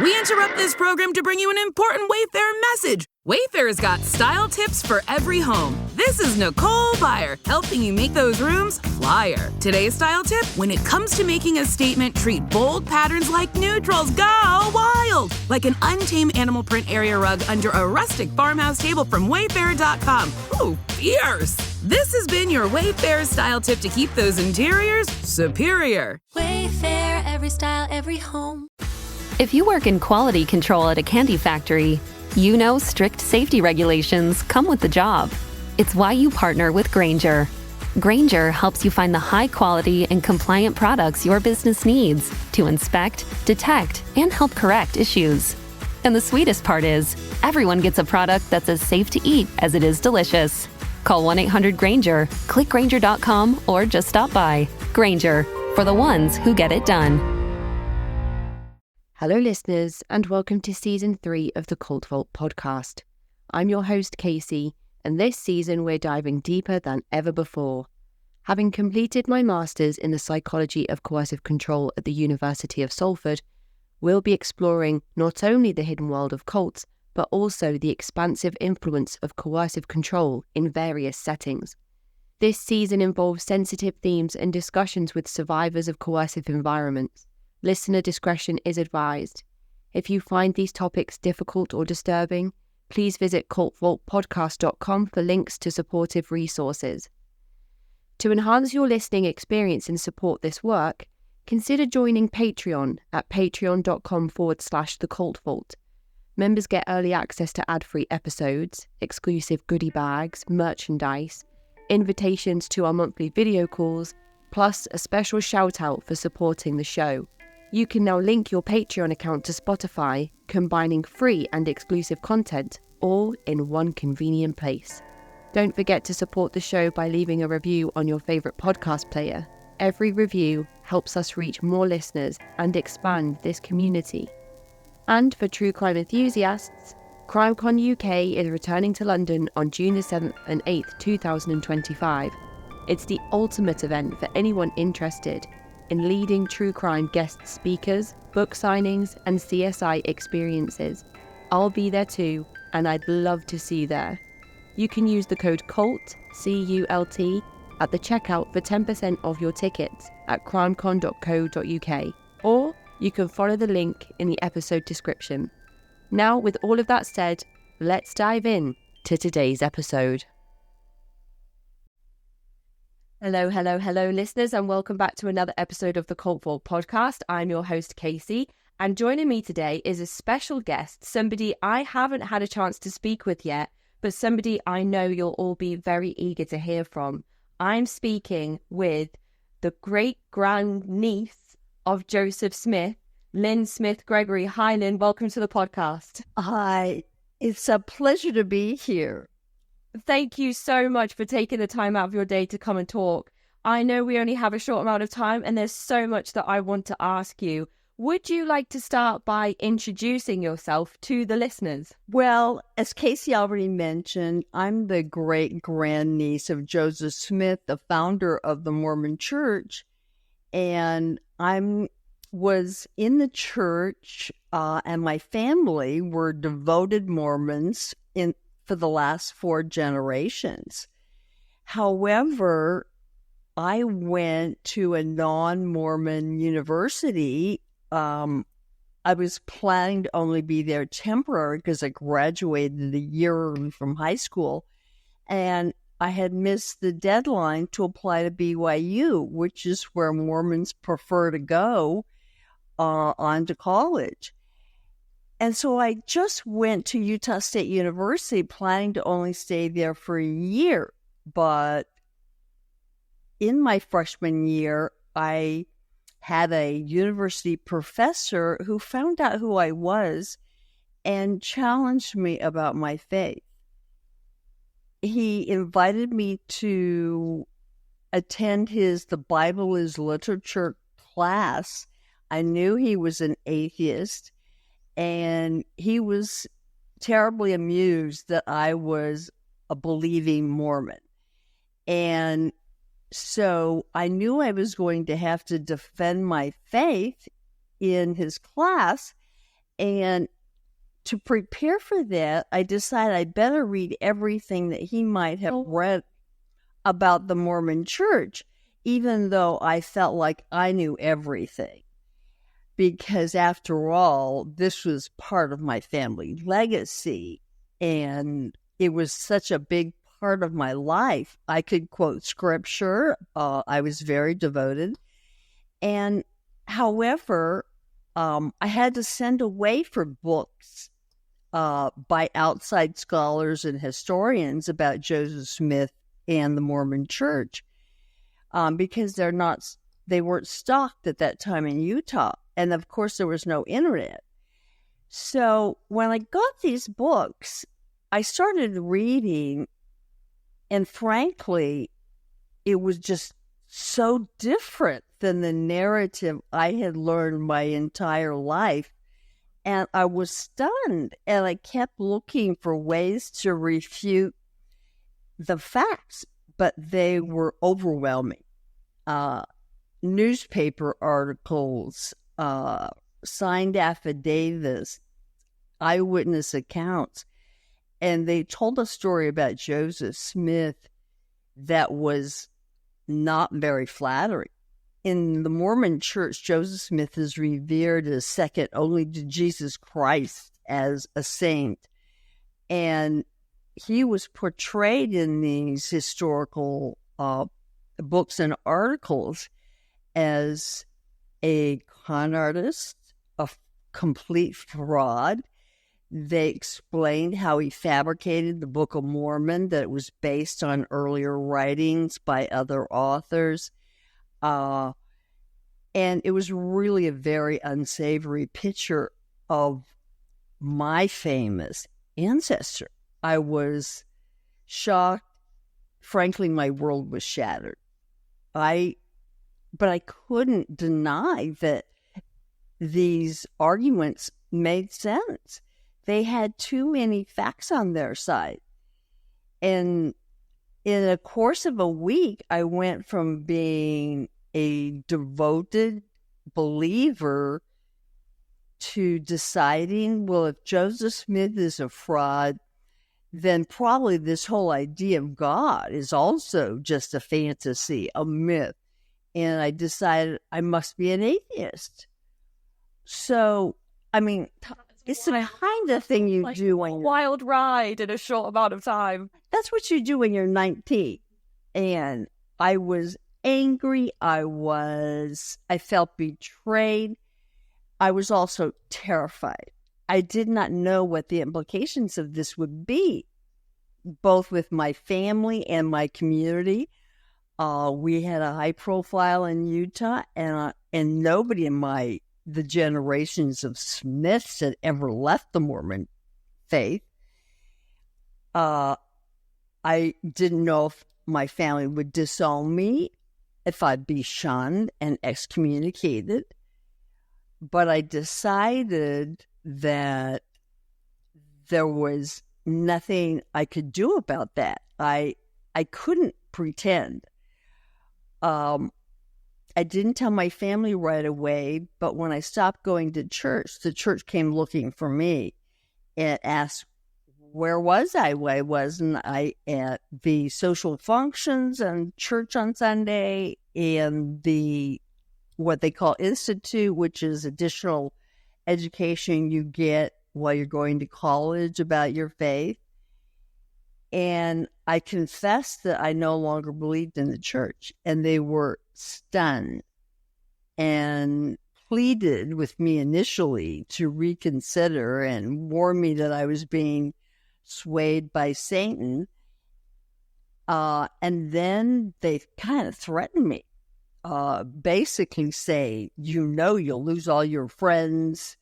We interrupt this program to bring you an important Wayfair message. Wayfair's got style tips for every home. This is Nicole Byer, helping you make those rooms flyer. Today's style tip: when it comes to making a statement, treat bold patterns like neutrals. Go wild! Like an untamed animal print area rug under a rustic farmhouse table from Wayfair.com. Ooh, fierce! This has been your Wayfair style tip to keep those interiors superior. Wayfair, every style, every home. If you work in quality control at a candy factory, you know strict safety regulations come with the job. It's why you partner with Grainger. Grainger helps you find the high quality and compliant products your business needs to inspect, detect, and help correct issues. And the sweetest part is, everyone gets a product that's as safe to eat as it is delicious. Call 1-800-GRAINGER, click Grainger.com, or just stop by. Grainger, for the ones who get it done. Hello listeners, and welcome to Season 3 of the Cult Vault podcast. I'm your host Casey, and this season we're diving deeper than ever before. Having completed my Master's in the Psychology of Coercive Control at the University of Salford, we'll be exploring not only the hidden world of cults, but also the expansive influence of coercive control in various settings. This season involves sensitive themes and discussions with survivors of coercive environments. Listener discretion is advised. If you find these topics difficult or disturbing, please visit cultvaultpodcast.com for links to supportive resources. To enhance your listening experience and support this work, consider joining Patreon at patreon.com/thecultvault. Members get early access to ad-free episodes, exclusive goodie bags, merchandise, invitations to our monthly video calls, plus a special shout-out for supporting the show. You can now link your Patreon account to Spotify, combining free and exclusive content, all in one convenient place. Don't forget to support the show by leaving a review on your favourite podcast player. Every review helps us reach more listeners and expand this community. And for true crime enthusiasts, CrimeCon UK is returning to London on June the 7th and 8th, 2025. It's the ultimate event for anyone interested in leading true crime guest speakers, book signings, and CSI experiences. I'll be there too, and I'd love to see you there. You can use the code CULT, C-U-L-T, at the checkout for 10% off your tickets at crimecon.co.uk, or you can follow the link in the episode description. Now, with all of that said, let's dive in to today's episode. Hello, listeners, and welcome back to another episode of the Cult Vault podcast. I'm your host, Casey, and joining me today is a special guest, somebody I haven't had a chance to speak with yet, but somebody I know you'll all be very eager to hear from. I'm speaking with the great-grandniece of Joseph Smith, Lyn Smith-Gregory. Hi, Lyn. Welcome to the podcast. Hi. It's a pleasure to be here. Thank you so much for taking the time out of your day to come and talk. I know we only have a short amount of time, and there's so much that I want to ask you. Would you like to start by introducing yourself to the listeners? Well, as Casey already mentioned, I'm the great-grandniece of Joseph Smith, the founder of the Mormon Church, and was in the church, and my family were devoted Mormons for the last 4 generations. However, I went to a non-Mormon university. I was planning to only be there temporary because I graduated a year early from high school, and I had missed the deadline to apply to BYU, which is where Mormons prefer to go on to college. And so I just went to Utah State University planning to only stay there for a year. But in my freshman year, I had a university professor who found out who I was and challenged me about my faith. He invited me to attend his The Bible is Literature class. I knew he was an atheist, and he was terribly amused that I was a believing Mormon. And so I knew I was going to have to defend my faith in his class. And to prepare for that, I decided I better read everything that he might have read about the Mormon Church, even though I felt like I knew everything. Because after all, this was part of my family legacy, and it was such a big part of my life. I could quote scripture. I was very devoted. And however, I had to send away for books by outside scholars and historians about Joseph Smith and the Mormon Church because they weren't stocked at that time in Utah. And of course, there was no internet. So when I got these books, I started reading, and frankly, it was just so different than the narrative I had learned my entire life. And I was stunned, and I kept looking for ways to refute the facts, but they were overwhelming. Newspaper articles, signed affidavits, eyewitness accounts, and they told a story about Joseph Smith that was not very flattering. In the Mormon Church, Joseph Smith is revered as second only to Jesus Christ as a saint. And he was portrayed in these historical books and articles as a con artist, a complete fraud. They explained how he fabricated the Book of Mormon, that it was based on earlier writings by other authors. And it was really a very unsavory picture of my famous ancestor. I was shocked. Frankly, my world was shattered. But I couldn't deny that these arguments made sense. They had too many facts on their side. And in the course of a week, I went from being a devoted believer to deciding, well, if Joseph Smith is a fraud, then probably this whole idea of God is also just a fantasy, a myth. And I decided I must be an atheist. So, I mean, it's the kind of thing you do when you're... Wild ride in a short amount of time. That's what you do when you're 19. And I was angry. I felt betrayed. I was also terrified. I did not know what the implications of this would be, both with my family and my community. We had a high profile in Utah, and nobody in the generations of Smiths had ever left the Mormon faith. I didn't know if my family would disown me, if I'd be shunned and excommunicated. But I decided that there was nothing I could do about that. I couldn't pretend. I didn't tell my family right away, but when I stopped going to church, the church came looking for me and asked, where was I? Why wasn't I at the social functions and church on Sunday and what they call institute, which is additional education you get while you're going to college about your faith? And I confessed that I no longer believed in the church, and they were stunned and pleaded with me initially to reconsider and warned me that I was being swayed by Satan. And then they kind of threatened me, basically say, you'll lose all your friends,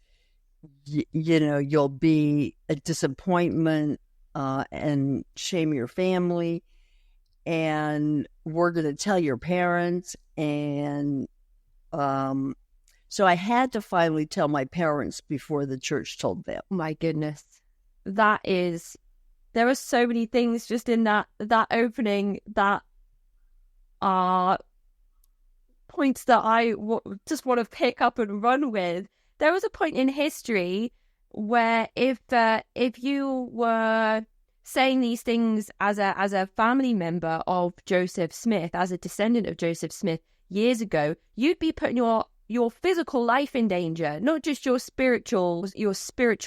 you'll be a disappointment, and shame your family, and we're going to tell your parents. And so I had to finally tell my parents before the church told them. My goodness. There are so many things just in that opening that are points that I just want to pick up and run with. There was a point in history where if you were saying these things as a family member of Joseph Smith, as a descendant of Joseph Smith years ago, you'd be putting your physical life in danger, not just your spiritual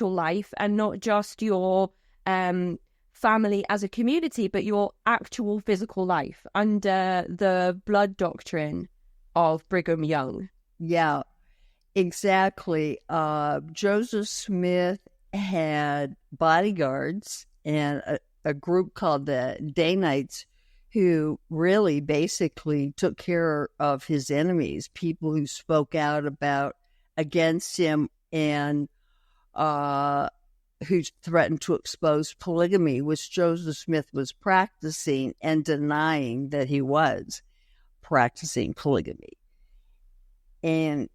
life, and not just your family as a community, but your actual physical life under the blood doctrine of Brigham Young. Yeah, exactly. Joseph Smith had bodyguards and a group called the Danites, who really basically took care of his enemies, people who spoke out against him and who threatened to expose polygamy, which Joseph Smith was practicing and denying that he was practicing polygamy. And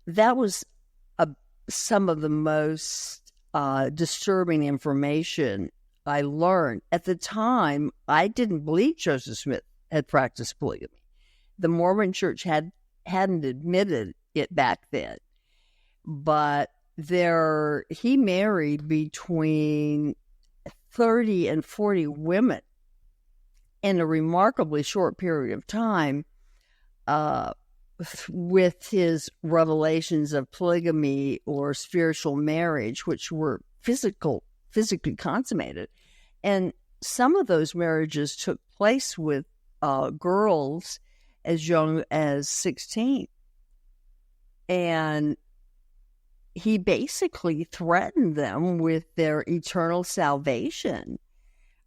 that was some of the most disturbing information I learned. At the time, I didn't believe Joseph Smith had practiced polygamy. The Mormon Church hadn't admitted it back then. But he married between 30 and 40 women in a remarkably short period of time, with his revelations of polygamy or spiritual marriage, which were physically consummated. And some of those marriages took place with girls as young as 16. And he basically threatened them with their eternal salvation.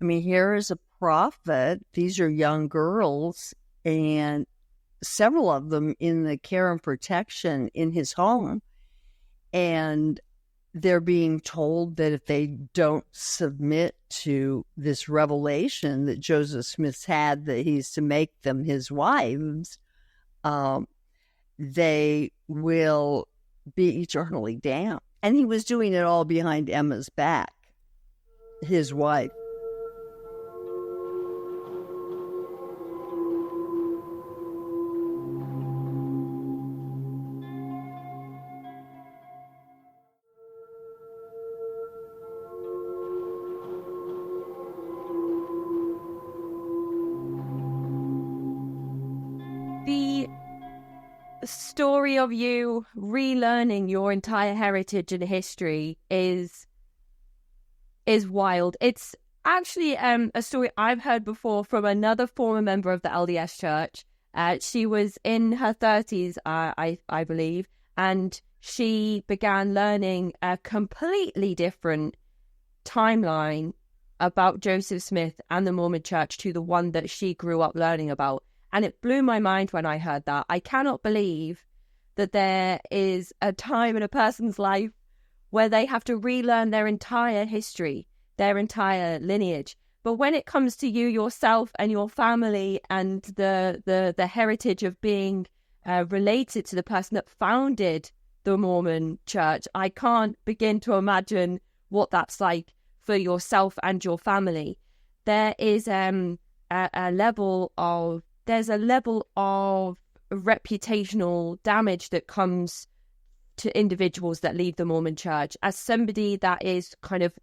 I mean, here is a prophet. These are young girls, and several of them in the care and protection in his home. And they're being told that if they don't submit to this revelation that Joseph Smith's had, that he's to make them his wives, they will be eternally damned. And he was doing it all behind Emma's back, his wife. The story of you relearning your entire heritage and history is wild. It's actually a story I've heard before from another former member of the LDS Church. She was in her 30s, I believe, and she began learning a completely different timeline about Joseph Smith and the Mormon Church to the one that she grew up learning about. And it blew my mind when I heard that. I cannot believe that there is a time in a person's life where they have to relearn their entire history, their entire lineage. But when it comes to you, yourself, and your family, and the heritage of being related to the person that founded the Mormon Church, I can't begin to imagine what that's like for yourself and your family. There is a level of reputational damage that comes to individuals that leave the Mormon Church. As somebody that is kind of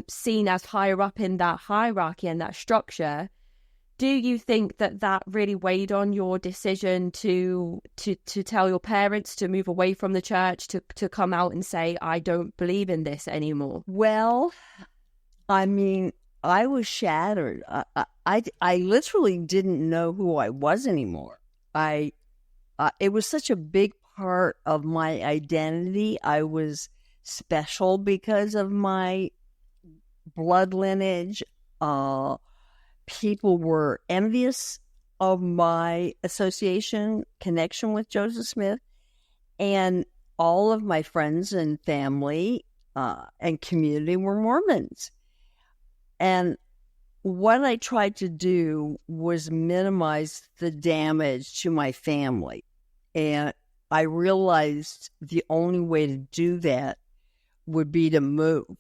seen as higher up in that hierarchy and that structure, do you think that really weighed on your decision to tell your parents to move away from the church, to come out and say, I don't believe in this anymore? Well, I mean, I was shattered. I literally didn't know who I was anymore. It was such a big part of my identity. I was special because of my blood lineage. People were envious of my connection with Joseph Smith, and all of my friends and family and community were Mormons. And what I tried to do was minimize the damage to my family. And I realized the only way to do that would be to move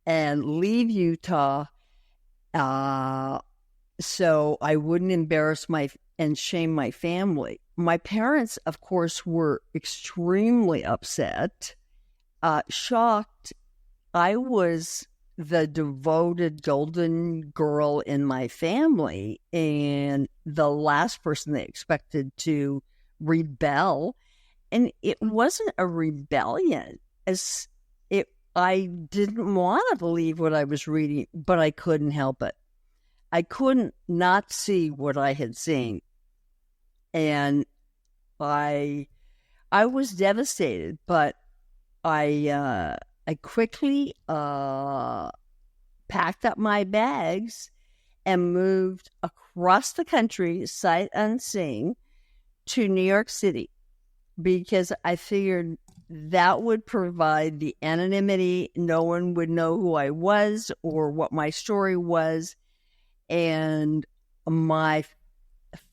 and leave Utah, so I wouldn't embarrass and shame my family. My parents, of course, were extremely upset. shocked. I was the devoted golden girl in my family and the last person they expected to rebel. And it wasn't a rebellion. I didn't want to believe what I was reading, but I couldn't help it. I couldn't not see what I had seen. And I was devastated, but I quickly packed up my bags and moved across the country, sight unseen, to New York City, because I figured that would provide the anonymity. No one would know who I was or what my story was, and my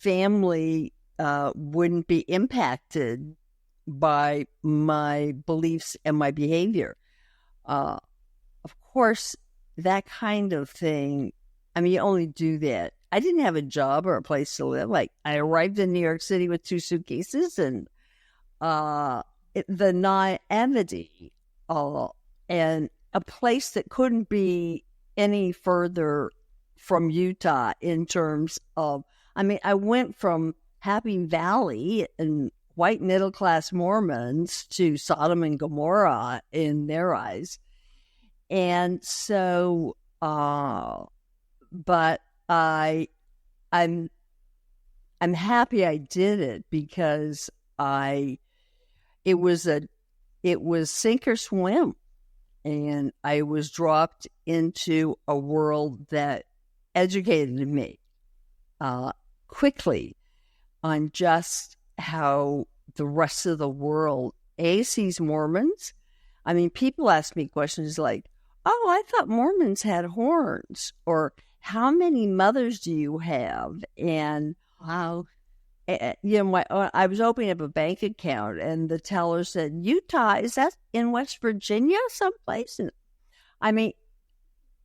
family wouldn't be impacted by my beliefs and my behavior. Of course, that kind of thing, I mean, you only do that. I didn't have a job or a place to live. Like, I arrived in New York City with 2 suitcases and the naivety and a place that couldn't be any further from Utah in terms of, I mean, I went from Happy Valley and white middle-class Mormons to Sodom and Gomorrah in their eyes. And so, but I'm happy I did it because it was sink or swim, and I was dropped into a world that educated me quickly on just how the rest of the world sees Mormons. I mean, people ask me questions like, "Oh, I thought Mormons had horns," or "How many mothers do you have?" And wow. You know, I was opening up a bank account, and the teller said, "Utah, is that in West Virginia someplace?" And, I mean,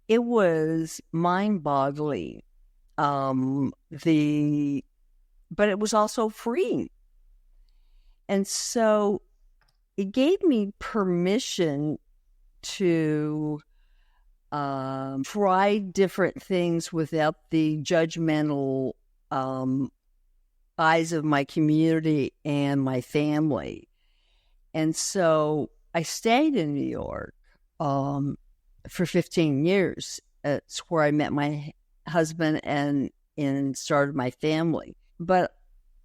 it was mind-boggling. But it was also freeing. And so it gave me permission to try different things without the judgmental eyes of my community and my family. And so I stayed in New York for 15 years. It's where I met my husband and started my family. But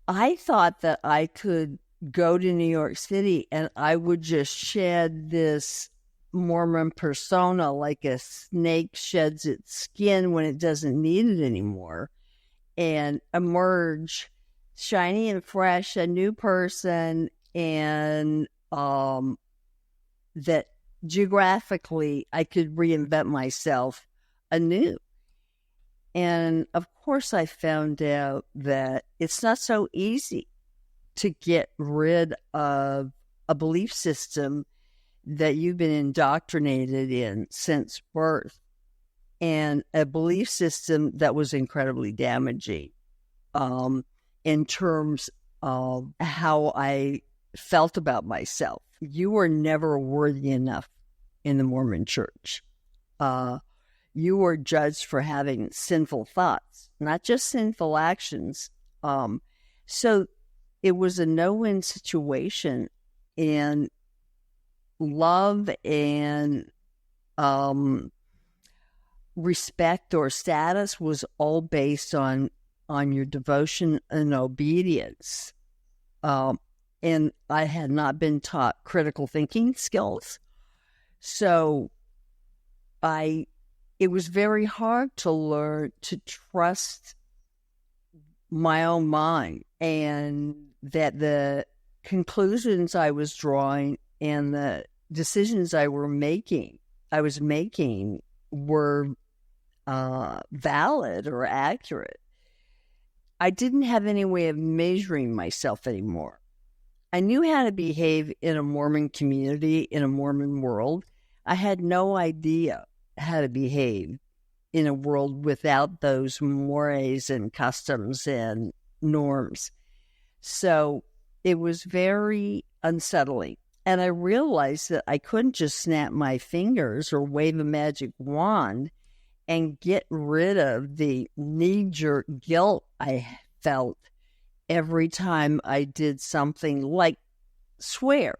I thought that I could go to New York City and I would just shed this Mormon persona like a snake sheds its skin when it doesn't need it anymore, and emerge shiny and fresh, a new person, and that geographically I could reinvent myself anew. And of course I found out that it's not so easy to get rid of a belief system that you've been indoctrinated in since birth, and a belief system that was incredibly damaging in terms of how I felt about myself. You were never worthy enough in the Mormon Church. You were judged for having sinful thoughts, not just sinful actions. So it was a no-win situation, and love and respect or status was all based on your devotion and obedience. And I had not been taught critical thinking skills. So it was very hard to learn to trust my own mind, and that the conclusions I was drawing and the decisions I was making were valid or accurate. I didn't have any way of measuring myself anymore. I knew how to behave in a Mormon community, in a Mormon world. I had no idea how to behave in a world without those mores and customs and norms. So it was very unsettling. And I realized that I couldn't just snap my fingers or wave a magic wand and get rid of the knee-jerk guilt I felt every time I did something like swear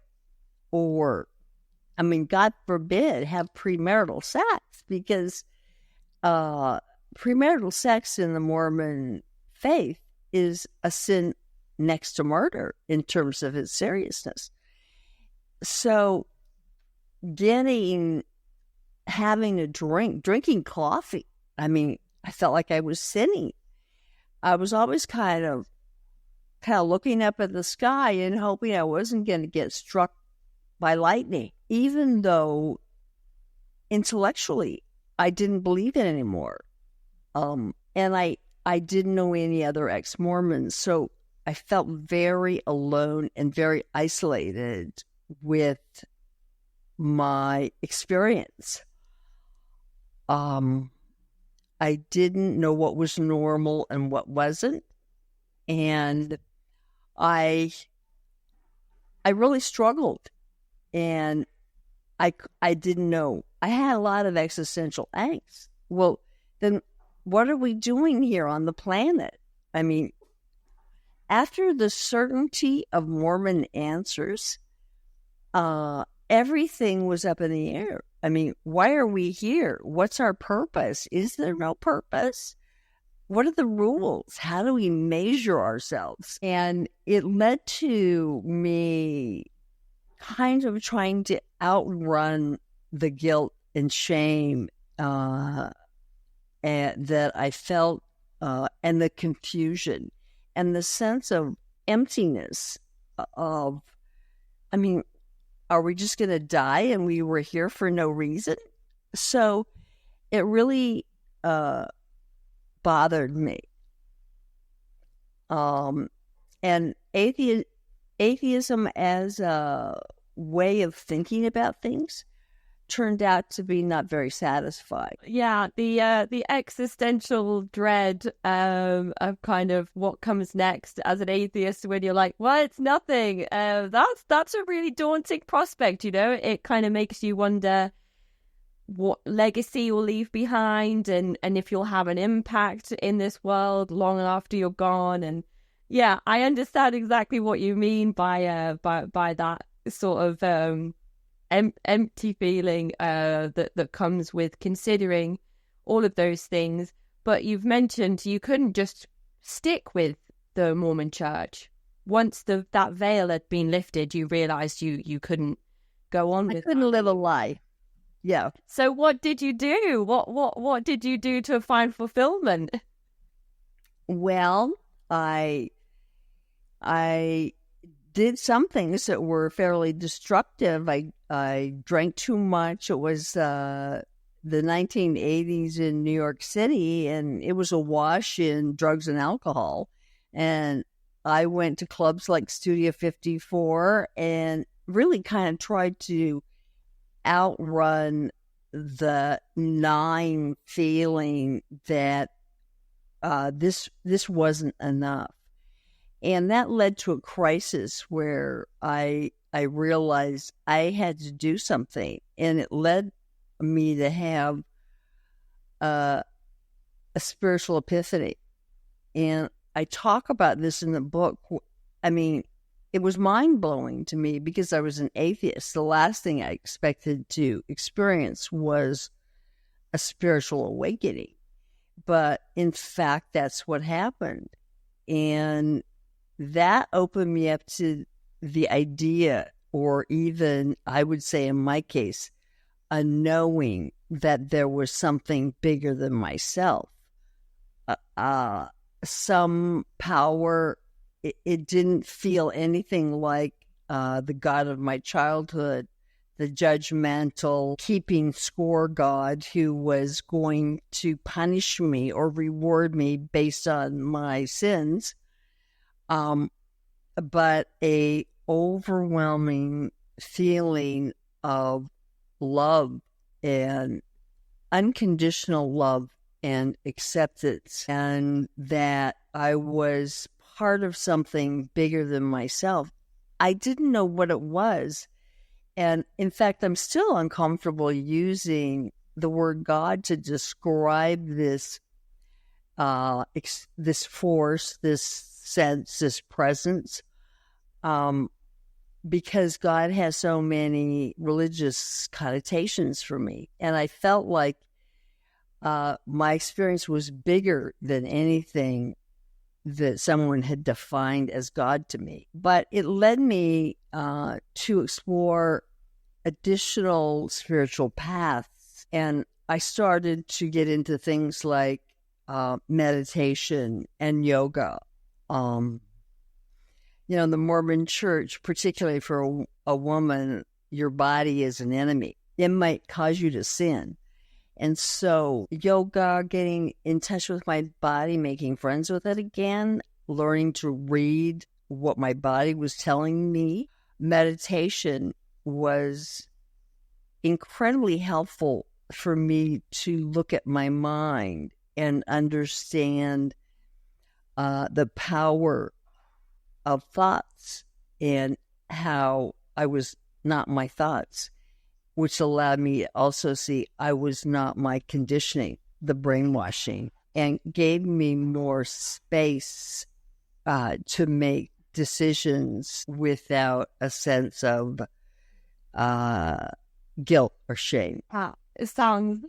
or, God forbid, have premarital sex, because premarital sex in the Mormon faith is a sin next to murder in terms of its seriousness. So having a drinking coffee, I felt like I was sinning. I was always kind of looking up at the sky and hoping I wasn't going to get struck by lightning, even though intellectually I didn't believe it anymore. And I didn't know any other ex-Mormons, so I felt very alone and very isolated with my experience. I didn't know what was normal and what wasn't. And I really struggled. And I didn't know. I had a lot of existential angst. Well, then what are we doing here on the planet? After the certainty of Mormon answers, everything was up in the air. Why are we here? What's our purpose? Is there no purpose? What are the rules? How do we measure ourselves? And it led to me kind of trying to outrun the guilt and shame and that I felt, and the confusion and the sense of emptiness of, are we just going to die and we were here for no reason? So it really bothered me. And atheism as a way of thinking about things turned out to be not very satisfying. Yeah, the existential dread of kind of what comes next as an atheist, when you're like, well, it's nothing. That's a really daunting prospect, It kind of makes you wonder what legacy you'll leave behind, and if you'll have an impact in this world long after you're gone. And yeah, I understand exactly what you mean by that sort of empty feeling that comes with considering all of those things. But you've mentioned you couldn't just stick with the Mormon Church. Once that veil had been lifted, you realized you couldn't go on with I couldn't live a lie. Yeah. So what did you do? What did you do to find fulfillment? Well, I did some things that were fairly destructive. I drank too much. It was the 1980s in New York City, and it was awash in drugs and alcohol. And I went to clubs like Studio 54 and really kind of tried to outrun the gnawing feeling that this wasn't enough. And that led to a crisis where I realized I had to do something, and it led me to have a spiritual epiphany. And I talk about this in the book. It was mind-blowing to me because I was an atheist. The last thing I expected to experience was a spiritual awakening. But in fact, that's what happened. And that opened me up to the idea, or even, I would say in my case, a knowing that there was something bigger than myself. Some power. It didn't feel anything like the God of my childhood, the judgmental, keeping score God who was going to punish me or reward me based on my sins. But a overwhelming feeling of love and unconditional love and acceptance, and that I was part of something bigger than myself. I didn't know what it was, And in fact, I'm still uncomfortable using the word God to describe this this force, this sense, this presence, because God has so many religious connotations for me. And I felt like my experience was bigger than anything that someone had defined as God to me. But it led me to explore additional spiritual paths. And I started to get into things like meditation and yoga. The Mormon Church, particularly for a woman, your body is an enemy. It might cause you to sin. And so yoga, getting in touch with my body, making friends with it again, learning to read what my body was telling me. Meditation was incredibly helpful for me to look at my mind and understand the power of thoughts and how I was not my thoughts, which allowed me to also see I was not my conditioning, the brainwashing, and gave me more space to make decisions without a sense of guilt or shame. It sounds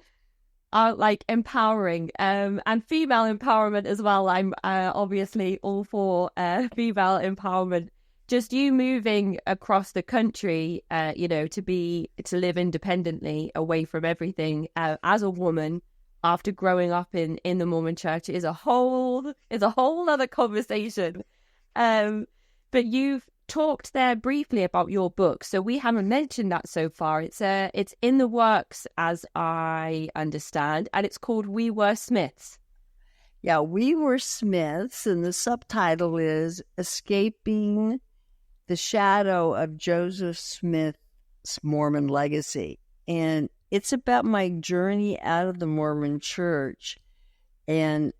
like empowering, and female empowerment as well. I'm obviously all for female empowerment. Just you moving across the country, to live independently away from everything as a woman after growing up in the Mormon Church is a whole other conversation. But you've talked there briefly about your book, so we haven't mentioned that so far. It's in the works, as I understand, and it's called We Were Smiths. Yeah, We Were Smiths, and the subtitle is Escaping the Shadow of Joseph Smith's Mormon Legacy. And it's about my journey out of the Mormon Church and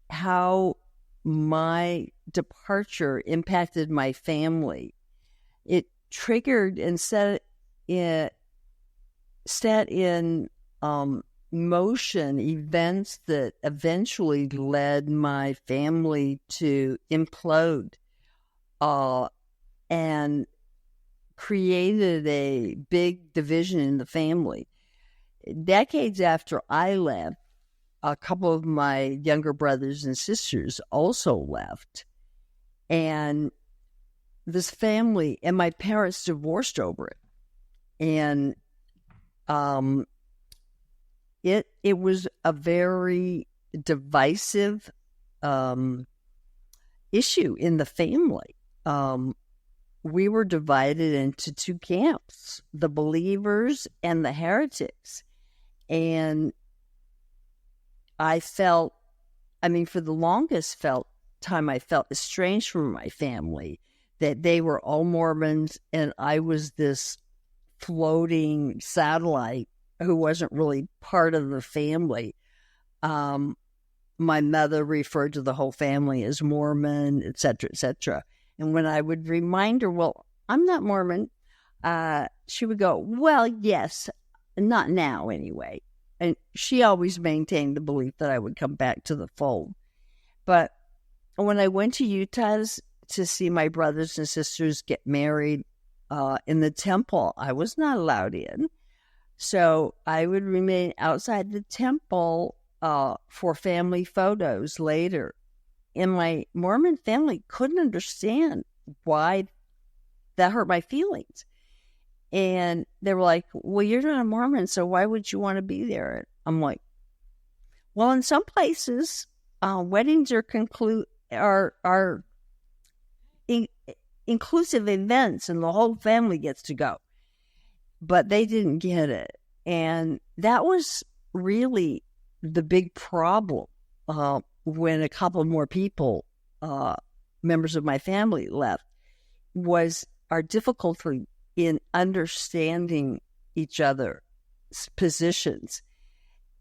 how my departure impacted my family. It triggered and set in motion events that eventually led my family to implode and created a big division in the family. Decades after I left, a couple of my younger brothers and sisters also left. And this family, and my parents divorced over it. And it was a very divisive issue in the family. We were divided into two camps, the believers and the heretics. And I felt, for the longest time, I felt estranged from my family, that they were all Mormons and I was this floating satellite who wasn't really part of the family. My mother referred to the whole family as Mormon, et cetera, et cetera. And when I would remind her, well, I'm not Mormon, she would go, well, yes, not now anyway. And she always maintained the belief that I would come back to the fold. But when I went to Utah to see my brothers and sisters get married in the temple, I was not allowed in. So I would remain outside the temple for family photos later. And my Mormon family couldn't understand why that hurt my feelings. And they were like, well, you're not a Mormon, so why would you want to be there? I'm like, well, in some places, weddings are inclusive events and the whole family gets to go. But they didn't get it. And that was really the big problem when a couple more people, members of my family, left, was our difficulty in understanding each other's positions.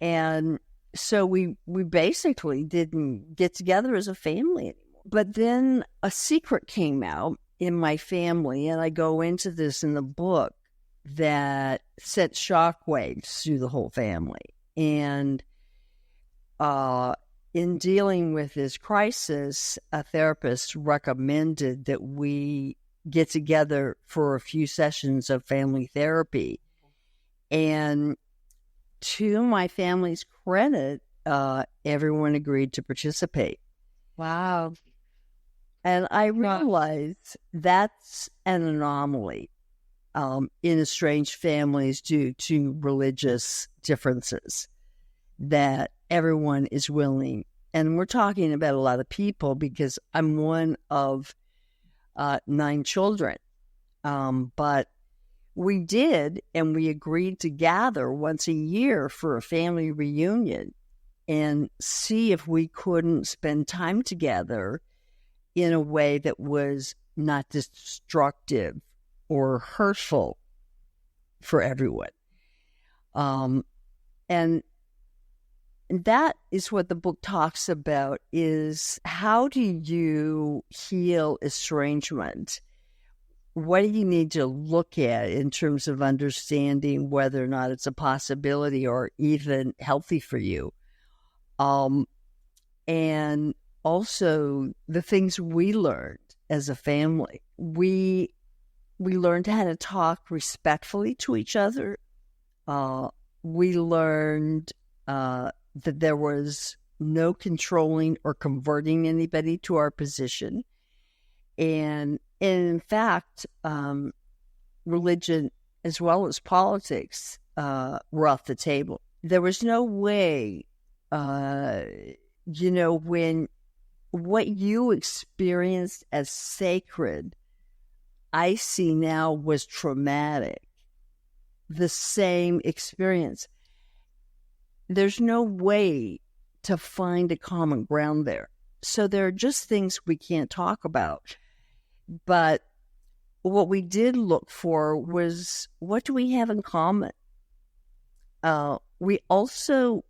And so we basically didn't get together as a family anymore. But then a secret came out in my family, and I go into this in the book, that sent shockwaves through the whole family. And in dealing with this crisis, a therapist recommended that we get together for a few sessions of family therapy. And to my family's credit, everyone agreed to participate. Wow. And I realized that's an anomaly in estranged families due to religious differences, that everyone is willing. And we're talking about a lot of people because I'm one of 9 children. But we did, and we agreed to gather once a year for a family reunion and see if we couldn't spend time together in a way that was not destructive or hurtful for everyone. And that is what the book talks about, is how do you heal estrangement? What do you need to look at in terms of understanding whether or not it's a possibility or even healthy for you? And also the things we learned as a family. We learned how to talk respectfully to each other. We learned that there was no controlling or converting anybody to our position. And in fact, religion as well as politics were off the table. There was no way, when what you experienced as sacred, I see now was traumatic. The same experience. There's no way to find a common ground there. So there are just things we can't talk about. But what we did look for was, what do we have in common? We also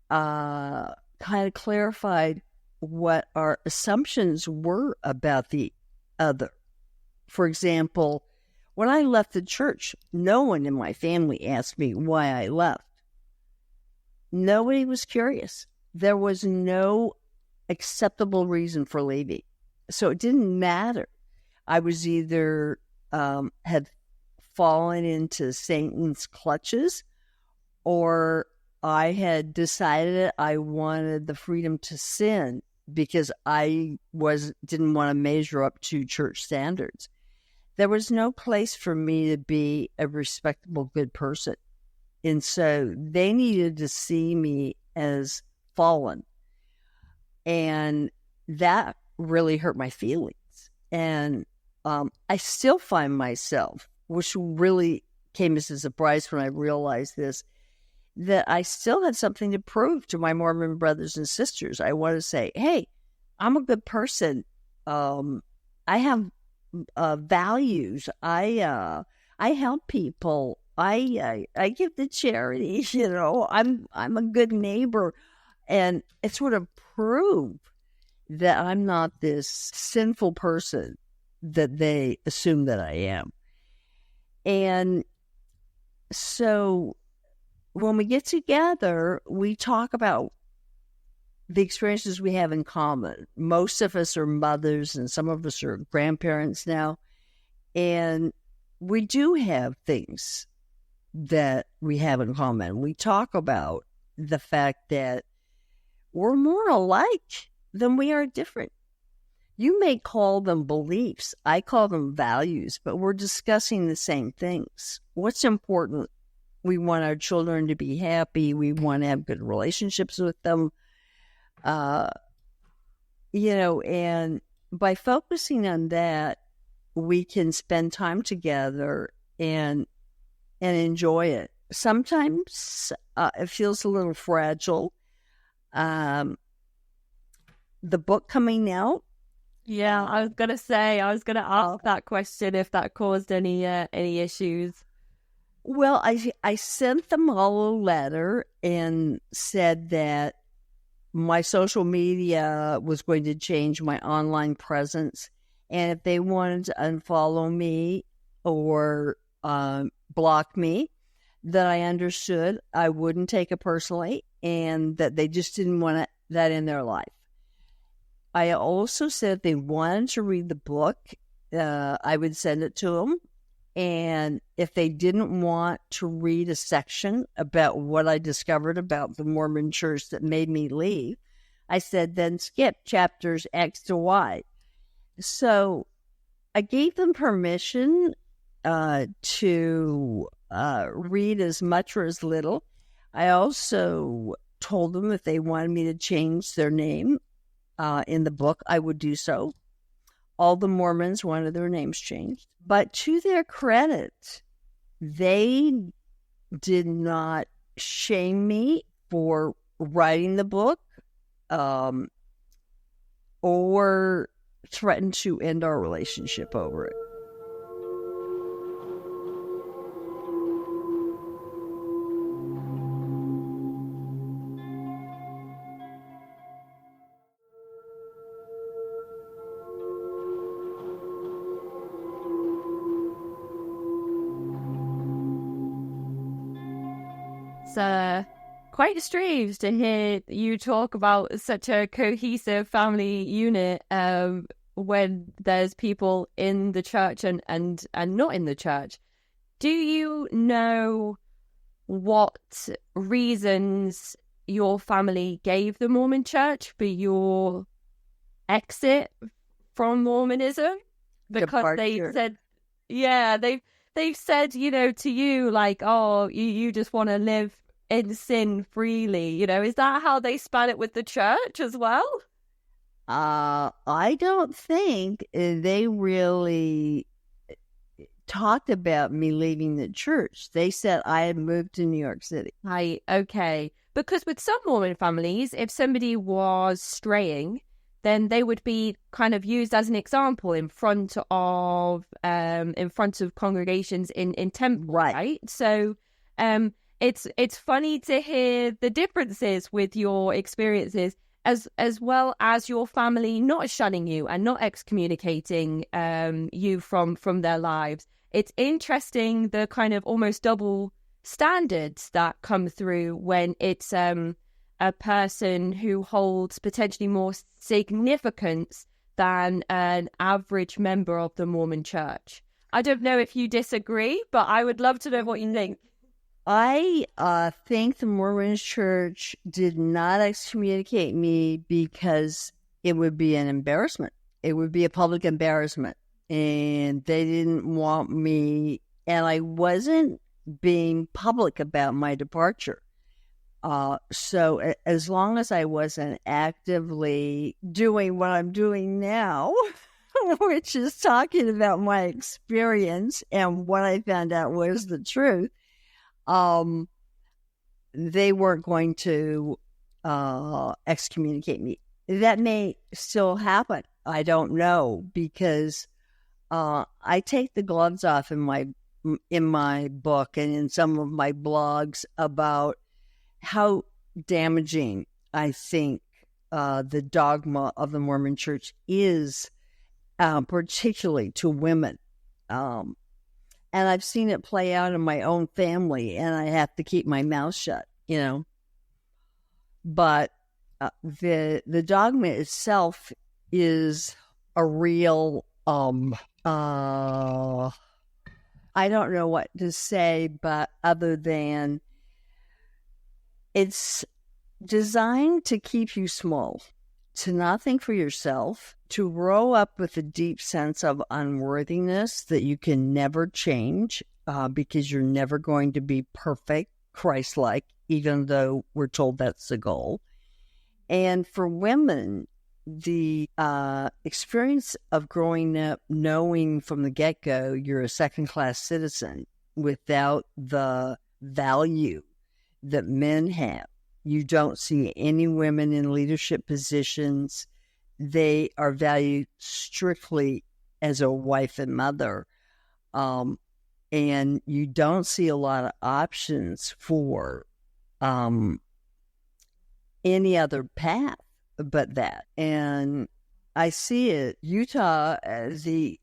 kind of clarified what our assumptions were about the other. For example, when I left the church, no one in my family asked me why I left. Nobody was curious. There was no acceptable reason for leaving. So it didn't matter. I was either had fallen into Satan's clutches, or I had decided I wanted the freedom to sin because I didn't want to measure up to church standards. There was no place for me to be a respectable, good person. And so they needed to see me as fallen. And that really hurt my feelings. And I still find myself, which really came as a surprise when I realized this, that I still had something to prove to my Mormon brothers and sisters. I want to say, hey, I'm a good person. I have values. I help people. I give to charity. I'm a good neighbor, and it sort of prove that I'm not this sinful person that they assume that I am. And so when we get together, we talk about the experiences we have in common. Most of us are mothers, and some of us are grandparents now. And we do have things that we have in common. We talk about the fact that we're more alike than we are different. You may call them beliefs. I call them values, but we're discussing the same things. What's important? We want our children to be happy. We want to have good relationships with them. And by focusing on that, we can spend time together and enjoy it. Sometimes it feels a little fragile. The book coming out. Yeah, I was gonna ask that question, if that caused any issues. Well, I sent them all a letter and said that my social media was going to change my online presence, and if they wanted to unfollow me or block me, that I understood I wouldn't take it personally, and that they just didn't want that in their life. I also said if they wanted to read the book, I would send it to them. And if they didn't want to read a section about what I discovered about the Mormon Church that made me leave, I said, then skip chapters X to Y. So I gave them permission to read as much or as little. I also told them if they wanted me to change their name in the book, I would do so. All the Mormons wanted their names changed. But to their credit, they did not shame me for writing the book or threaten to end our relationship over it. It's quite strange to hear you talk about such a cohesive family unit when there's people in the church and not in the church. Do you know what reasons your family gave the Mormon Church for your exit from Mormonism? Because they said, they've said, to you, like, oh, you just want to live in sin freely. Is that how they span it with the church as well? I don't think they really talked about me leaving the church. They said I had moved to New York City. Okay. Because with some Mormon families, if somebody was straying, then they would be kind of used as an example in front of congregations in temple, right? So it's funny to hear the differences with your experiences, as well as your family not shunning you and not excommunicating you from their lives. It's interesting the kind of almost double standards that come through when it's a person who holds potentially more significance than an average member of the Mormon Church. I don't know if you disagree, but I would love to know what you think. I think the Mormon Church did not excommunicate me because it would be an embarrassment. It would be a public embarrassment. And they didn't want me, and I wasn't being public about my departure. So as long as I wasn't actively doing what I'm doing now, which is talking about my experience and what I found out was the truth, they weren't going to excommunicate me. That may still happen. I don't know, because I take the gloves off in my book and in some of my blogs about how damaging I think the dogma of the Mormon Church is, particularly to women. And I've seen it play out in my own family, and I have to keep my mouth shut, But the dogma itself is a real, I don't know what to say, but other than it's designed to keep you small, to not think for yourself, to grow up with a deep sense of unworthiness that you can never change because you're never going to be perfect, Christ-like, even though we're told that's the goal. And for women, the experience of growing up knowing from the get-go you're a second-class citizen without the value that men have. You don't see any women in leadership positions. They are valued strictly as a wife and mother. And you don't see a lot of options for any other path but that. And I see it, Utah, as the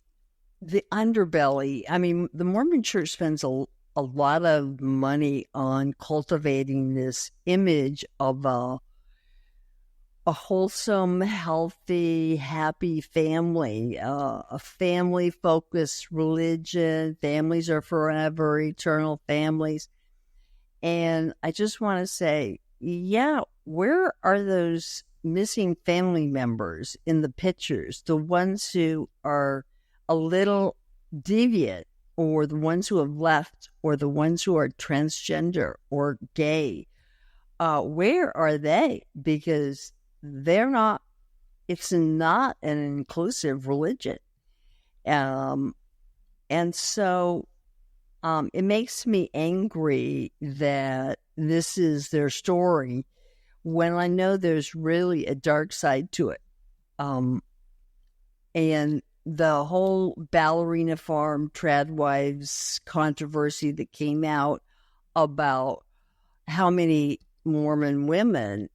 the underbelly. I mean, the Mormon Church spends a lot of money on cultivating this image of a wholesome, healthy, happy family, a family-focused religion. Families are forever, eternal families. And I just want to say, yeah, where are those missing family members in the pictures? The ones who are a little deviant, or the ones who have left, or the ones who are transgender or gay. Where are they? Because they're not, it's not an inclusive religion. And so it makes me angry that this is their story when I know there's really a dark side to it. And the whole ballerina farm tradwives controversy that came out about how many Mormon women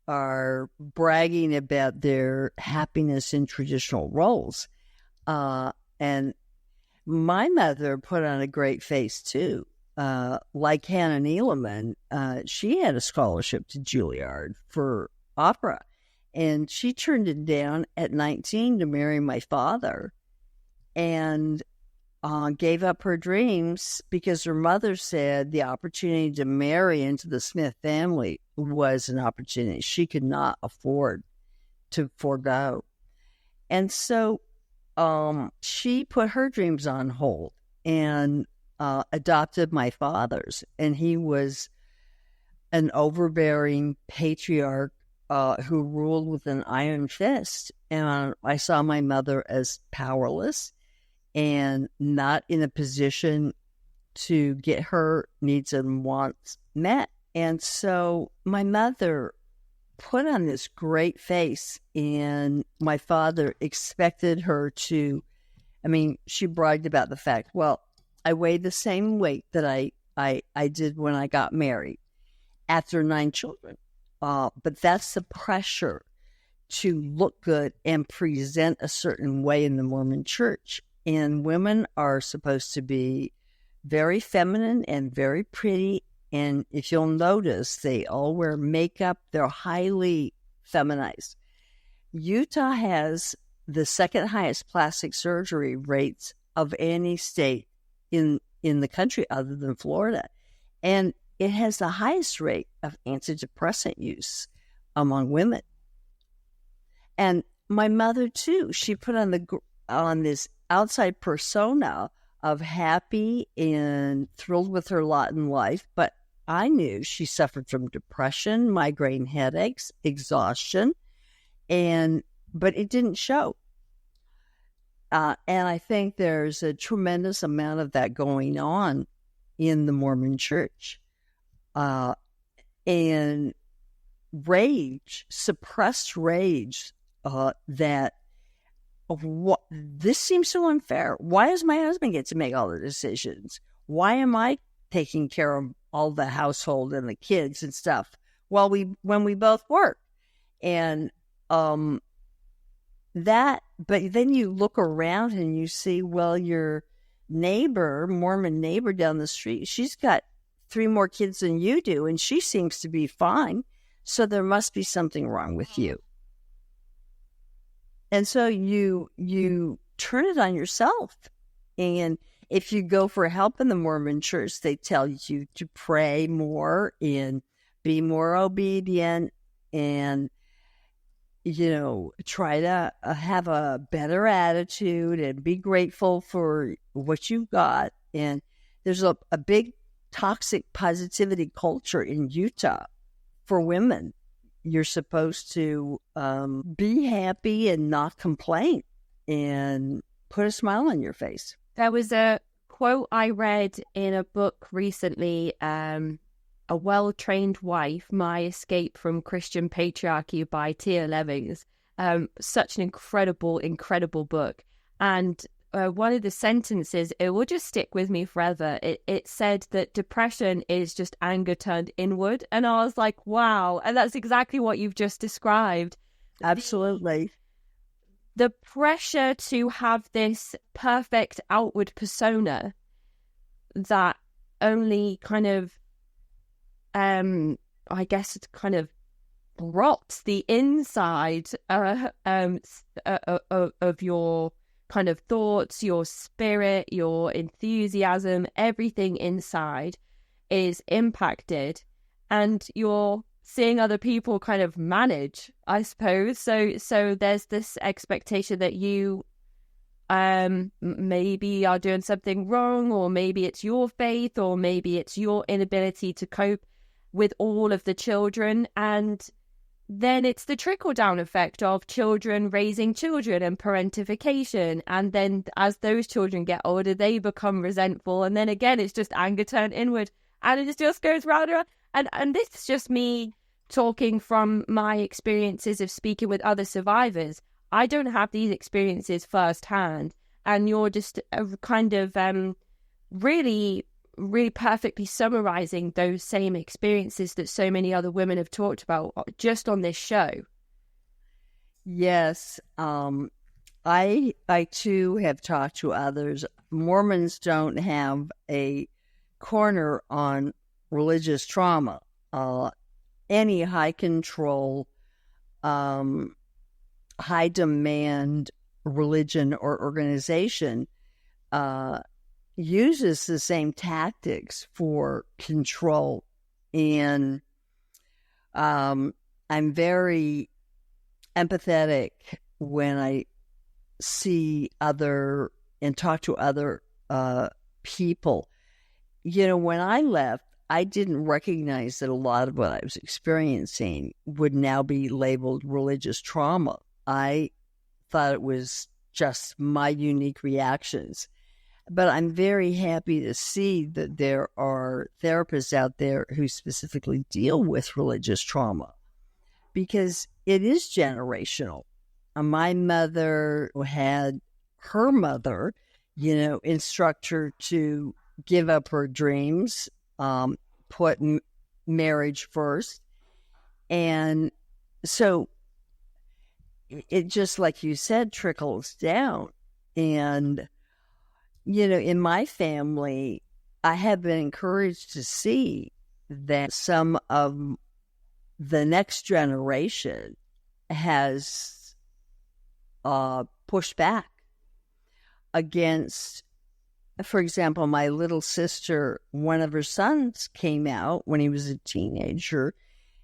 are bragging about their happiness in traditional roles. And my mother put on a great face too. Like Hannah Neeleman, she had a scholarship to Juilliard for opera. And she turned it down at 19 to marry my father, and gave up her dreams because her mother said the opportunity to marry into the Smith family was an opportunity she could not afford to forego. And so she put her dreams on hold and adopted my father's. And he was an overbearing patriarch who ruled with an iron fist. And I saw my mother as powerless and not in a position to get her needs and wants met. And so my mother put on this great face, and my father expected her to, I mean, she bragged about the fact, well, I weighed the same weight that I did when I got married after 9 children. But that's the pressure to look good and present a certain way in the Mormon Church. And women are supposed to be very feminine and very pretty. And if you'll notice, they all wear makeup. They're highly feminized. Utah has the second highest plastic surgery rates of any state in the country other than Florida. And it has the highest rate of antidepressant use among women. And my mother, too, she put on this outside persona of happy and thrilled with her lot in life. But I knew she suffered from depression, migraine headaches, exhaustion, but it didn't show. And I think there's a tremendous amount of that going on in the Mormon Church. And rage, suppressed rage, that this seems so unfair. Why does my husband get to make all the decisions? Why am I taking care of all the household and the kids and stuff when we both work? And but then you look around and you see, well, your Mormon neighbor down the street, she's got 3 more kids than you do, and she seems to be fine. So there must be something wrong with you. And so you turn it on yourself. And if you go for help in the Mormon Church, they tell you to pray more and be more obedient and, try to have a better attitude and be grateful for what you've got. And there's a big toxic positivity culture in Utah for women. You're supposed to be happy and not complain and put a smile on your face. There was a quote I read in a book recently, A Well-Trained Wife, My Escape from Christian Patriarchy by Tia Levings. Such an incredible book. And one of the sentences, it will just stick with me forever. It said that depression is just anger turned inward. And I was like, wow. And that's exactly what you've just described. Absolutely. the pressure to have this perfect outward persona that only kind of, I guess, kind of rots the inside of your kind of thoughts, your spirit, your enthusiasm, everything inside is impacted, and you're seeing other people kind of manage, I suppose. So there's this expectation that you maybe are doing something wrong, or maybe it's your faith, or maybe it's your inability to cope with all of the children. And then it's the trickle-down effect of children raising children and parentification. And then as those children get older, they become resentful. And then again, it's just anger turned inward. And it just goes round and round. And this is just me talking from my experiences of speaking with other survivors. I don't have these experiences firsthand. And you're just kind of really perfectly summarizing those same experiences that so many other women have talked about just on this show. Yes. I too have talked to others. Mormons don't have a corner on religious trauma. Any high control, high demand religion or organization uses the same tactics for control. And I'm very empathetic when I see other and talk to other people. You know, when I left, I didn't recognize that a lot of what I was experiencing would now be labeled religious trauma. I thought it was just my unique reactions. But I'm very happy to see that there are therapists out there who specifically deal with religious trauma, because it is generational. My mother had her mother, instruct her to give up her dreams, put marriage first. And so it just, like you said, trickles down. And, in my family, I have been encouraged to see that some of the next generation has pushed back against, for example, my little sister. One of her sons came out when he was a teenager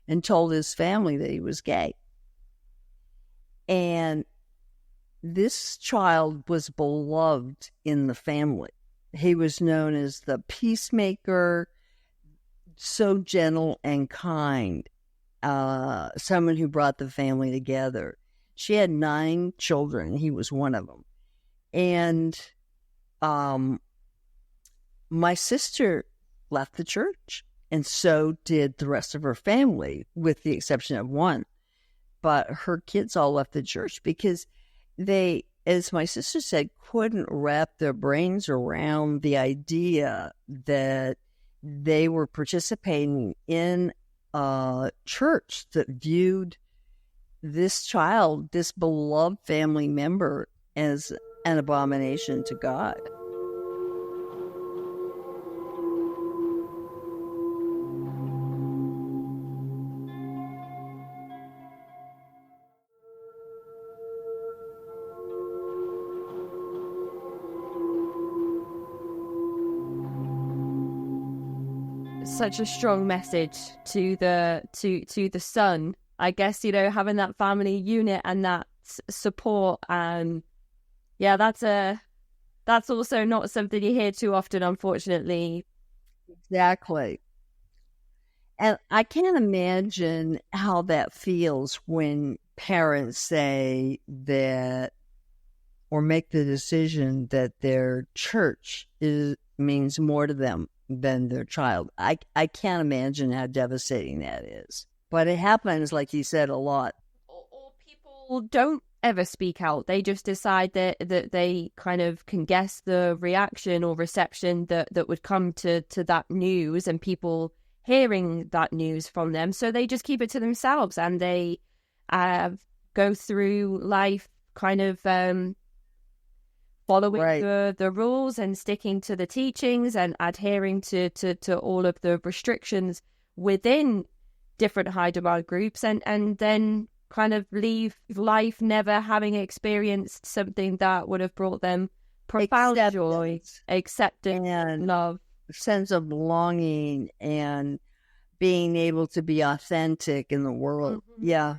and told his family that he was gay. And this child was beloved in the family. He was known as the peacemaker, so gentle and kind, someone who brought the family together. She had 9 children. He was one of them. And my sister left the church, and so did the rest of her family, with the exception of one. But her kids all left the church because they, as my sister said, couldn't wrap their brains around the idea that they were participating in a church that viewed this child, this beloved family member, as an abomination to God. Such a strong message to the son, I guess, having that family unit and that support. And yeah, that's also not something you hear too often, unfortunately. Exactly. And I can't imagine how that feels when parents say that, or make the decision that their church means more to them than their child. I can't imagine how devastating that is. But it happens, like you said, a lot. Or people don't ever speak out. They just decide that they kind of can guess the reaction or reception that would come to that news, and people hearing that news from them. So they just keep it to themselves, and they go through life kind of following Right. the rules and sticking to the teachings and adhering to all of the restrictions within different high demand groups, and then kind of leave life never having experienced something that would have brought them profound joy, acceptance, and love. sense of belonging, and being able to be authentic in the world. Yeah.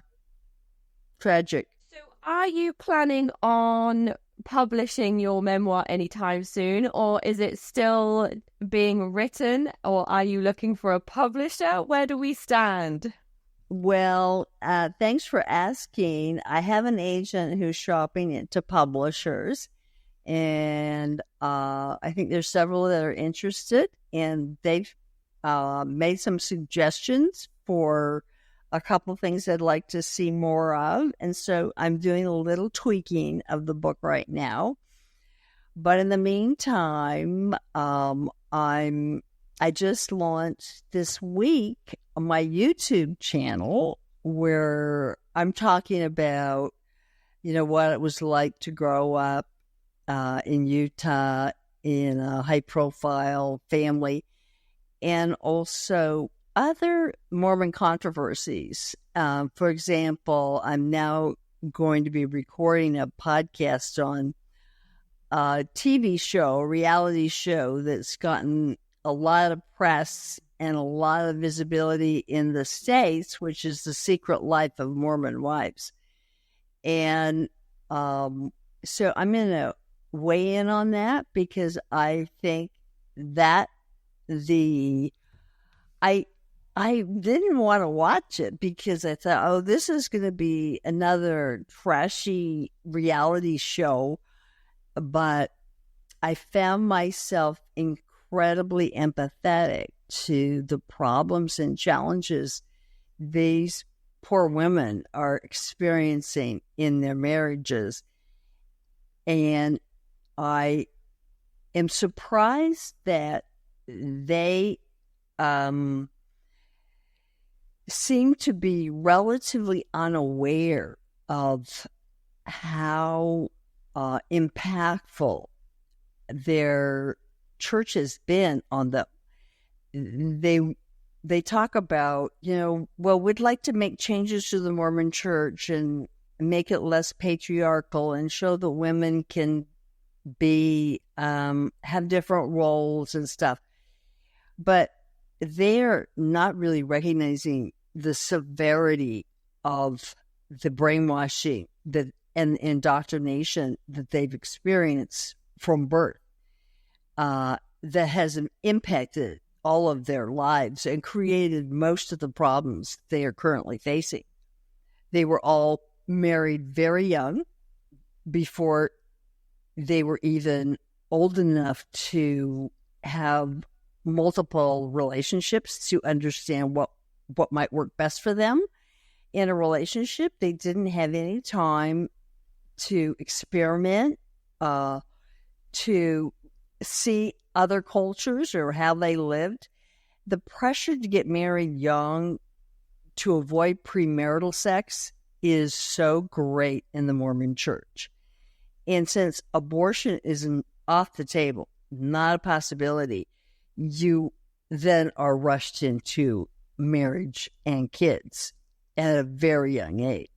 Tragic. So are you planning on publishing your memoir anytime soon, or is it still being written, or are you looking for a publisher? Where do we stand? Well, thanks for asking. I have an agent who's shopping it to publishers, and I think there's several that are interested, and they've made some suggestions for a couple of things I'd like to see more of. And so I'm doing a little tweaking of the book right now. But in the meantime, I just launched this week on my YouTube channel where I'm talking about, what it was like to grow up in Utah in a high-profile family, and also other Mormon controversies. For example, I'm now going to be recording a podcast on a TV show, a reality show that's gotten a lot of press and a lot of visibility in the States, which is The Secret Life of Mormon Wives. And so I'm going to weigh in on that, because I think that I didn't want to watch it because I thought, this is going to be another trashy reality show. But I found myself incredibly empathetic to the problems and challenges these poor women are experiencing in their marriages. And I am surprised that they seem to be relatively unaware of how impactful their church has been on them. They talk about, we'd like to make changes to the Mormon Church and make it less patriarchal and show that women can be have different roles and stuff. But they're not really recognizing the severity of the brainwashing and indoctrination that they've experienced from birth that has impacted all of their lives and created most of the problems they are currently facing. They were all married very young, before they were even old enough to have multiple relationships to understand what might work best for them in a relationship. They didn't have any time to experiment, to see other cultures or how they lived. The pressure to get married young to avoid premarital sex is so great in the Mormon Church. And since abortion is off the table, not a possibility, you then are rushed into marriage and kids at a very young age.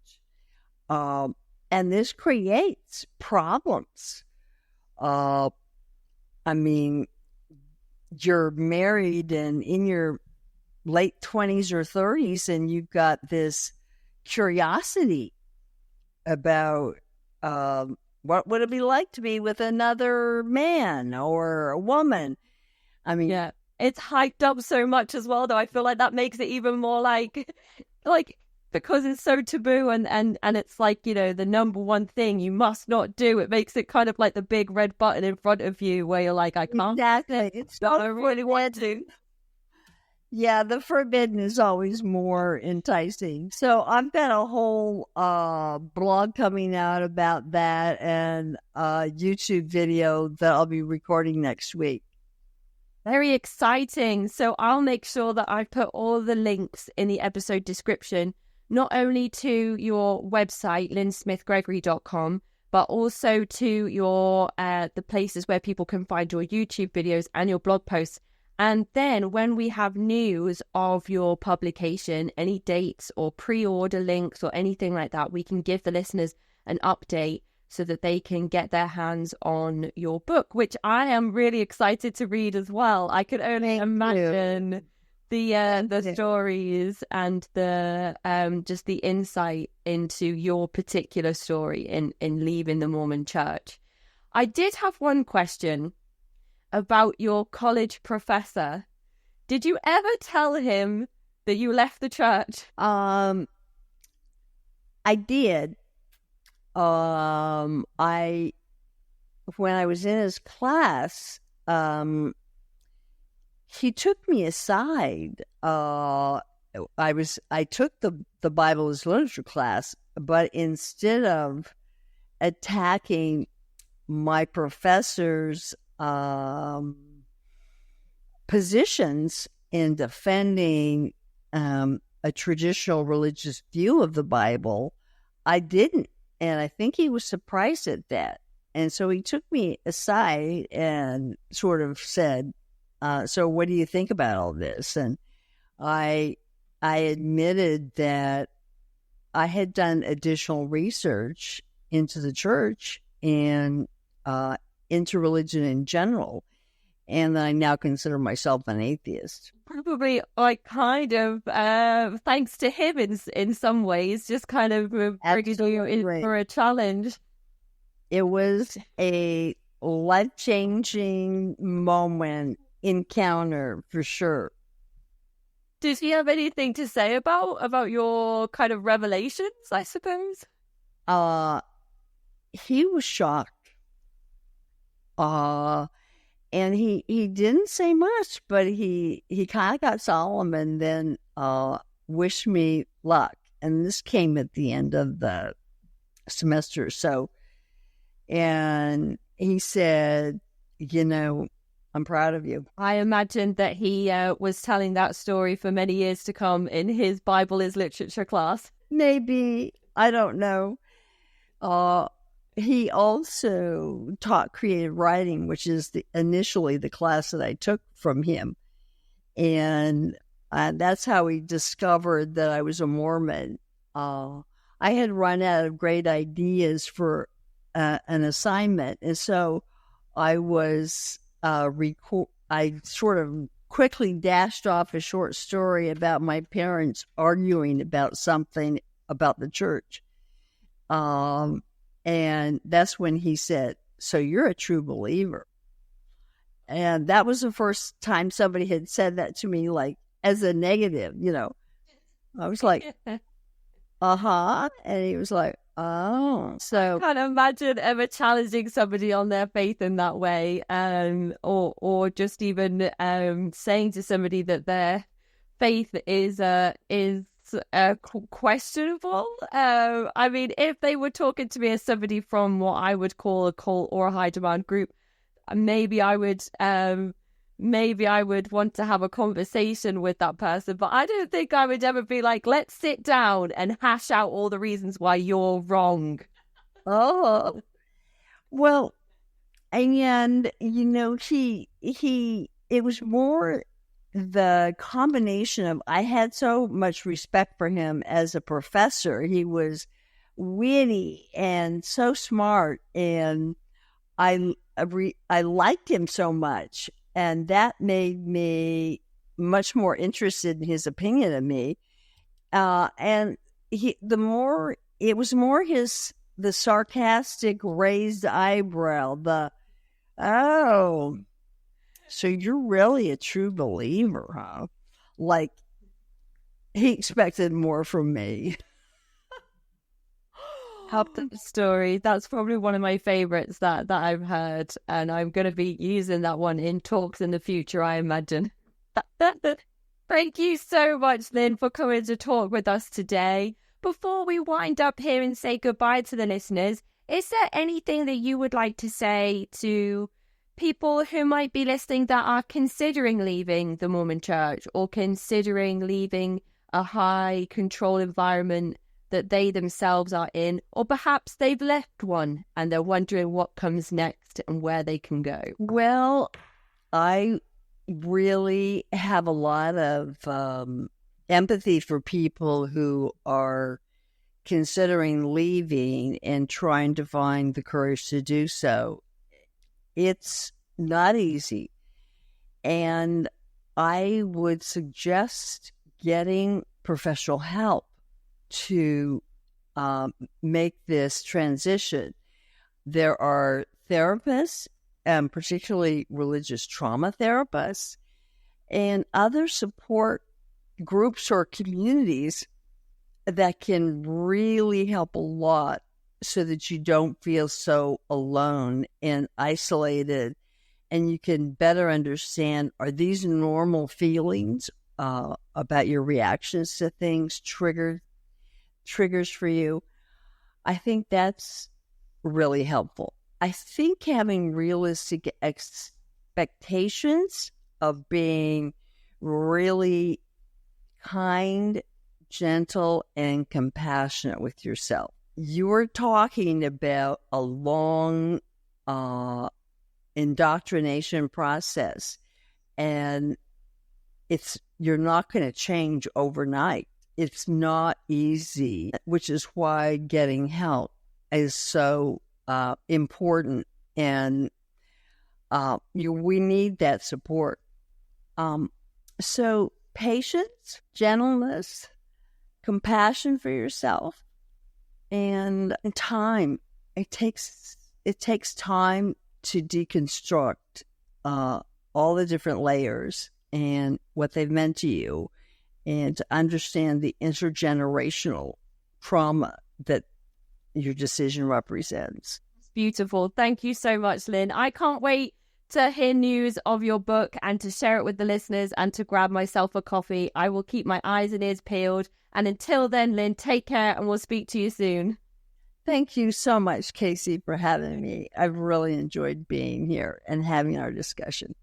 And this creates problems. You're married and in your late 20s or 30s, and you've got this curiosity about what would it be like to be with another man or a woman. Yeah, it's hyped up so much as well, though. I feel like that makes it even more like because it's so taboo and it's like, the number one thing you must not do. It makes it kind of like the big red button in front of you where you're like, I can't. Exactly. It's I don't really want to. Yeah, the forbidden is always more enticing. So I've got a whole blog coming out about that, and a YouTube video that I'll be recording next week. Very exciting. So I'll make sure that I put all the links in the episode description, not only to your website, lynsmithgregory.com, but also to your the places where people can find your YouTube videos and your blog posts. And then when we have news of your publication, any dates or pre-order links or anything like that, we can give the listeners an update so that they can get their hands on your book, which I am really excited to read as well. I could only imagine the stories and the just the insight into your particular story in leaving the Mormon Church. I did have one question about your college professor. Did you ever tell him that you left the church? I did. When I was in his class, he took me aside. I took the Bible as literature class, but instead of attacking my professor's positions in defending a traditional religious view of the Bible, I didn't. And I think he was surprised at that. And so he took me aside and sort of said, so what do you think about all this? And I admitted that I had done additional research into the church and into religion in general, and that I now consider myself an atheist. Probably like kind of thanks to him in some ways, just kind of bringing you in for a challenge. It was a life-changing encounter for sure. Did he have anything to say about your kind of revelations, I suppose? He was shocked. And he didn't say much, but he kind of got solemn and then wished me luck. And this came at the end of the semester or so. And he said, I'm proud of you. I imagine that he was telling that story for many years to come in his Bible is Literature class. Maybe. I don't know. He also taught creative writing, which is initially the class that I took from him. And that's how he discovered that I was a Mormon. I had run out of great ideas for an assignment. And so I sort of quickly dashed off a short story about my parents arguing about something about the church. And that's when he said, so you're a true believer. And that was the first time somebody had said that to me, like, as a negative, I was like, uh-huh. And he was like, oh. So I can't imagine ever challenging somebody on their faith in that way, or just even saying to somebody that their faith is questionable. I mean, if they were talking to me as somebody from what I would call a cult or a high demand group, maybe I would want to have a conversation with that person, but I don't think I would ever be like, let's sit down and hash out all the reasons why you're wrong. Oh, well, and it was more the combination of, I had so much respect for him as a professor. He was witty and so smart, and I liked him so much, and that made me much more interested in his opinion of me. And it was more the sarcastic raised eyebrow, so you're really a true believer, huh? Like, he expected more from me. Help the story. That's probably one of my favorites that I've heard, and I'm going to be using that one in talks in the future, I imagine. Thank you so much, Lyn, for coming to talk with us today. Before we wind up here and say goodbye to the listeners, is there anything that you would like to say to people who might be listening that are considering leaving the Mormon Church or considering leaving a high control environment that they themselves are in, or perhaps they've left one and they're wondering what comes next and where they can go? Well, I really have a lot of empathy for people who are considering leaving and trying to find the courage to do so. It's not easy. And I would suggest getting professional help to make this transition. There are therapists, particularly religious trauma therapists, and other support groups or communities that can really help a lot so that you don't feel so alone and isolated, and you can better understand, are these normal feelings about your reactions to things, triggers for you? I think that's really helpful. I think having realistic expectations of being really kind, gentle, and compassionate with yourself. You're talking about a long indoctrination process, and you're not going to change overnight. It's not easy, which is why getting help is so important, and we need that support. So patience, gentleness, compassion for yourself, and time. It takes time to deconstruct all the different layers and what they've meant to you, and to understand the intergenerational trauma that your decision represents. It's beautiful. Thank you so much, Lyn. I can't wait to hear news of your book and to share it with the listeners and to grab myself a coffee. I will keep my eyes and ears peeled. And until then, Lyn, take care and we'll speak to you soon. Thank you so much, Casey, for having me. I've really enjoyed being here and having our discussion.